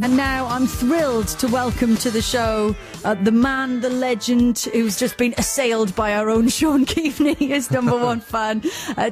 And now I'm thrilled to welcome to the show the man, the legend, who's just been assailed by our own Sean Keaveney, his number one fan.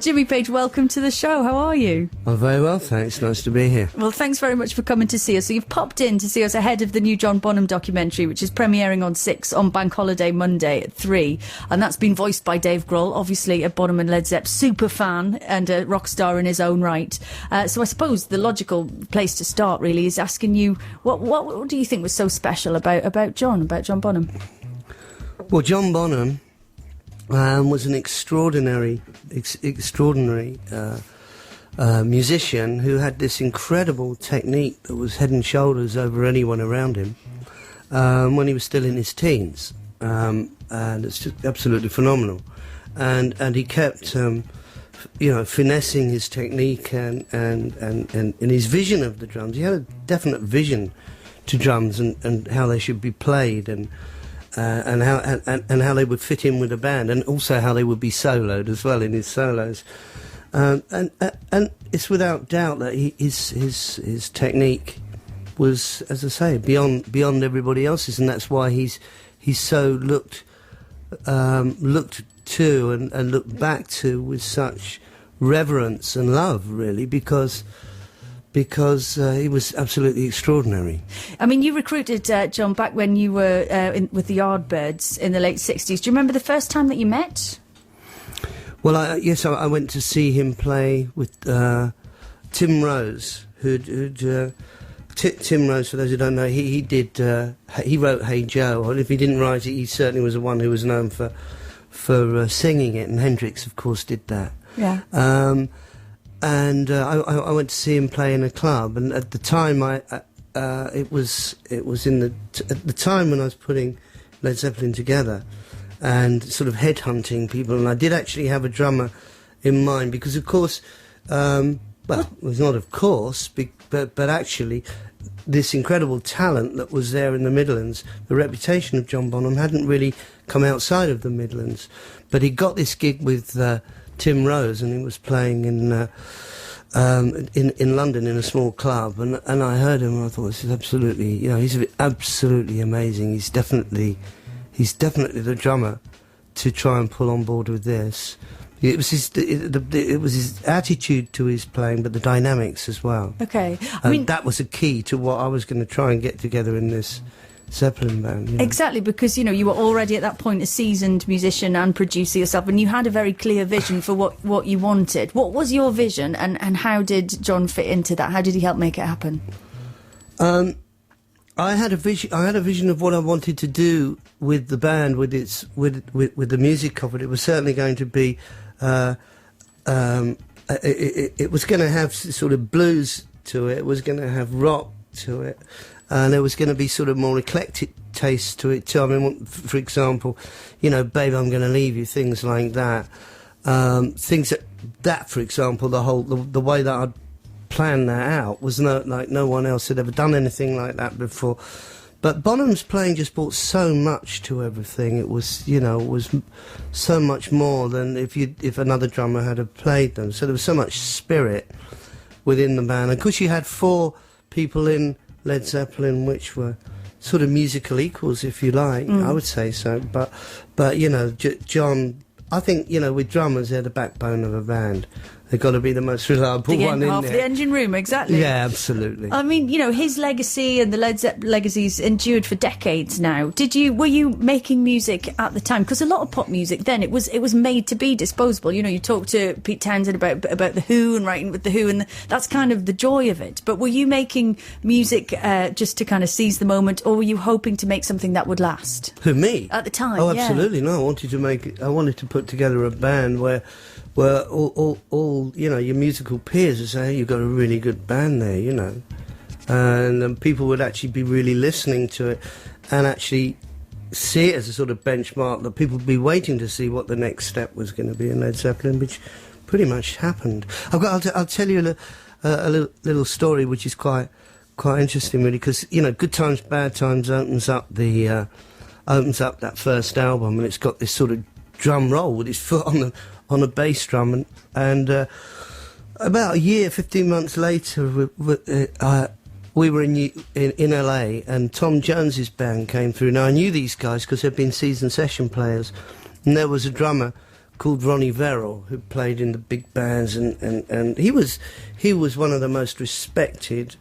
Jimmy Page, welcome to the show. How are you? I'm very well, thanks. Nice to be here. Well, thanks very much for coming to see us. So you've popped in to see us ahead of the new John Bonham documentary, which is premiering on 6 on Bank Holiday Monday at 3. And that's been voiced by Dave Grohl, obviously a Bonham and Led Zepp super fan and a rock star in his own right. So I suppose the logical place to start really is asking you, what do you think was so special about John Bonham? Well, John Bonham was an extraordinary musician who had this incredible technique that was head and shoulders over anyone around him when he was still in his teens, and it's just absolutely phenomenal. And he kept finessing his technique and his vision of the drums. He had a definite vision to drums and how they should be played and how they would fit in with the band, and also how they would be soloed as well in his solos. And it's without doubt that his technique was, as I say, beyond everybody else's, and that's why he's so looked to and looked back to with such reverence and love, really, because he was absolutely extraordinary. I mean, you recruited John back when you were with the Yardbirds in the late 60s. Do you remember the first time that you met? Well, I went to see him play with Tim Rose, Tim Rose, for those who don't know, he wrote Hey Joe. Or if he didn't write it, he certainly was the one who was known for singing it, and Hendrix, of course, did that. Yeah. I went to see him play in a club, and at the time, it was at the time when I was putting Led Zeppelin together and sort of headhunting people, and I did actually have a drummer in mind because, of course, it was not of course, but actually, this incredible talent that was there in the Midlands, the reputation of John Bonham hadn't really come outside of the Midlands, but he got this gig with Tim Rose, and he was playing in London in a small club, and I heard him and I thought, this is absolutely, he's absolutely amazing. He's definitely the drummer to try and pull on board with this. It was his attitude to his playing, but the dynamics as well. Okay, I mean that was a key to what I was going to try and get together in this Zeppelin band. Exactly, because you were already at that point a seasoned musician and producer yourself, and you had a very clear vision for what you wanted. What was your vision, and how did John fit into that? How did he help make it happen? I had a vision of what I wanted to do with the band, with the music of it. It was certainly going to be. It was going to have sort of blues to it. It was going to have rock to it, and there was going to be sort of more eclectic taste to it too. I mean, for example, "Babe, I'm Going to Leave You," things like that. Things that, for example, the way that I'd planned that out was no one else had ever done anything like that before. But Bonham's playing just brought so much to everything. It was, was so much more than if another drummer had have played them. So there was so much spirit within the band. Of course, you had 4 people in Led Zeppelin, which were sort of musical equals, if you like. I would say so. But John, I think, with drummers, they're the backbone of a band. They've got to be the most reliable one in there. Half the engine room, exactly. Yeah, absolutely. I mean, his legacy and the Led Zeppelin legacy's endured for decades now. Were you making music at the time? Because a lot of pop music then, it was made to be disposable. You talked to Pete Townsend about The Who and writing with The Who, and that's kind of the joy of it. But were you making music just to kind of seize the moment, or were you hoping to make something that would last? Who, me? At the time, Oh, absolutely. No, I wanted to put together a band where all your musical peers would say, hey, you've got a really good band there, and people would actually be really listening to it and actually see it as a sort of benchmark that people would be waiting to see what the next step was going to be in Led Zeppelin, which pretty much happened. I'll tell you a little story which is quite interesting, really, because Good Times Bad Times opens up that first album, and it's got this sort of drum roll with his foot on a bass drum, and about a year, 15 months later, we were in LA, and Tom Jones's band came through. Now, I knew these guys because they'd been seasoned session players, and there was a drummer called Ronnie Verrill who played in the big bands, and he was one of the most respected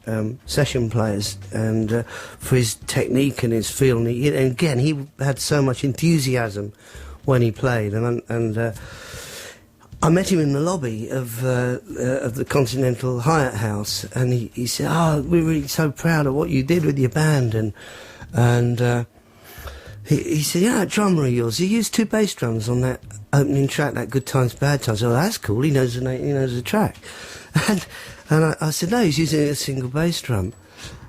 session players, and for his technique and his feel. And again, he had so much enthusiasm when he played, and I met him in the lobby of the Continental Hyatt House, and he said, "Oh, we're really so proud of what you did with your band," and he said, "Yeah, that drummer of yours, he used 2 bass drums on that opening track, that Good Times, Bad Times." Oh, that's cool. He knows the track, and I said, "No, he's using a single bass drum,"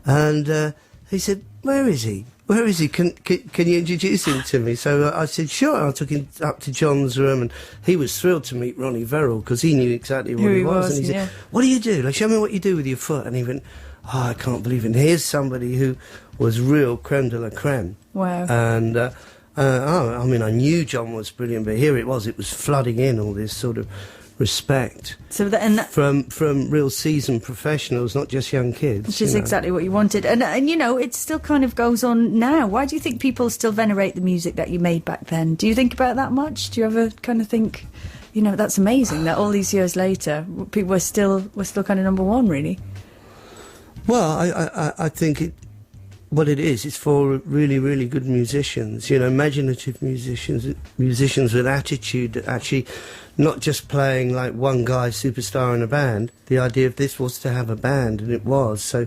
and he said, "Where is he? Where is he? Can you introduce him to me?" So I said, "Sure." I took him up to John's room, and he was thrilled to meet Ronnie Verrill because he knew exactly what he was. And he said, "What do you do? Like, show me what you do with your foot." And he went, "Oh, I can't believe it. And here's somebody who was real creme de la creme." Wow. And I mean, I knew John was brilliant, but here it was flooding in all this sort of respect. So from real seasoned professionals, not just young kids. Which is exactly what you wanted. And you know, it still kind of goes on now. Why do you think people still venerate the music that you made back then? Do you think about that much? Do you ever kind of think, you know, that's amazing that all these years later, we're still kind of number one, really? Well, I think what it is, it's for really, really good musicians, you know, imaginative musicians with attitude, that actually not just playing like one guy superstar in a band. The idea of this was to have a band, and it was. So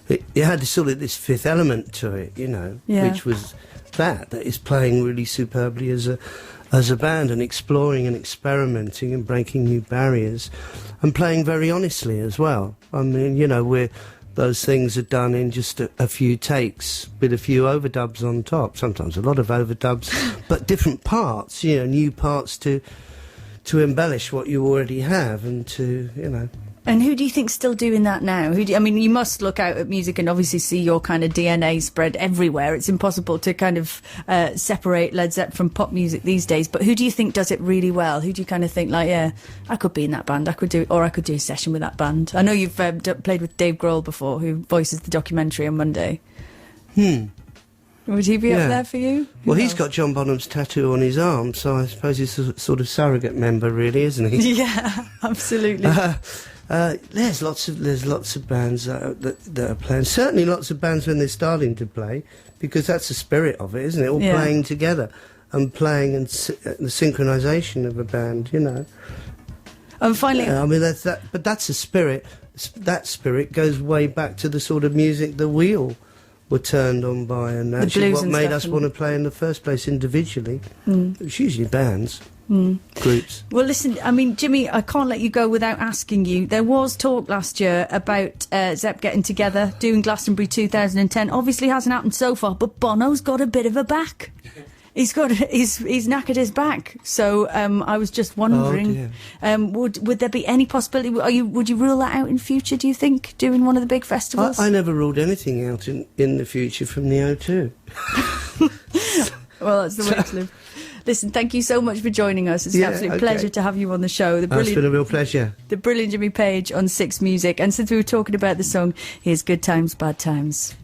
it had sort of this fifth element to it, you know, which was that is playing really superbly as a band, and exploring and experimenting and breaking new barriers, and playing very honestly as well. I mean, you know, those things are done in just a few takes with a few overdubs on top, sometimes a lot of overdubs, but different parts, you know, new parts to embellish what you already have, and to, you know. And who do you think's still doing that now? I mean, you must look out at music and obviously see your kind of DNA spread everywhere. It's impossible to kind of separate Led Zepp from pop music these days. But who do you think does it really well? Who do you kind of think, like, yeah, I could be in that band, I could do a session with that band? I know you've played with Dave Grohl before, who voices the documentary on Monday. Would he be up there for you? Well, he's got John Bonham's tattoo on his arm, so I suppose he's a sort of surrogate member, really, isn't he? Yeah, absolutely. There's lots of bands that are playing. Certainly lots of bands when they're starting to play, because that's the spirit of it, isn't it? All playing together and playing, and the synchronisation of a band, you know. And finally, I mean, but that's the spirit. That spirit goes way back to the sort of music that we all were turned on by, and actually what made us want to play in the first place individually. It was usually bands. Groups. Well, listen, I mean, Jimmy, I can't let you go without asking you. There was talk last year about Zepp getting together, doing Glastonbury 2010. Obviously hasn't happened so far, but Bono's got a bit of a back. He's knackered his back. So I was just wondering, would there be any possibility? Would you rule that out in future? Do you think, doing one of the big festivals? I never ruled anything out in the future from the O2. Well, that's the way to live. Listen, thank you so much for joining us. It's an absolute pleasure to have you on the show. It's been a real pleasure. The brilliant Jimmy Page on Six Music. And since we were talking about the song, here's Good Times, Bad Times.